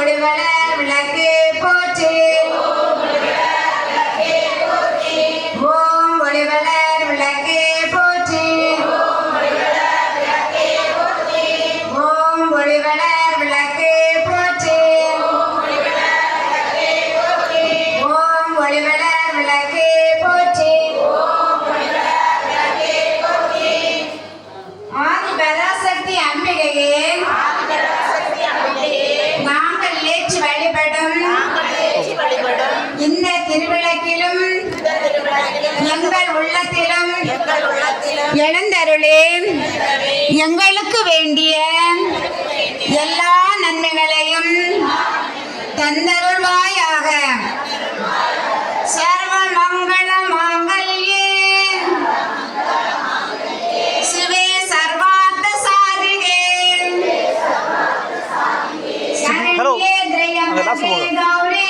ஒளிவளர் விளக்கு போற்றி ஓம் ஒளிவளர் விளக்கு போற்றி ஓம் ஒளிவளர் விளக்கு போற்றி ஓம் ஒளிவளர் விளக்கு போற்றி ஆதி பராசக்தி அம்பிகையே நாங்கள் ஏற்றி வழிபடும் இந்த திருவிளக்கிலும் எங்கள் உள்ளத்திலும் எழுந்தருளே எங்களுக்கு வேண்டிய எல்லா நன்மைகளையும் தந்தருள்வாயாக. சர்வ மங்கள மாங்கல்யே சிவே சர்வார்த்த சாதிகே சரண்யே திரயம்பகே கௌரி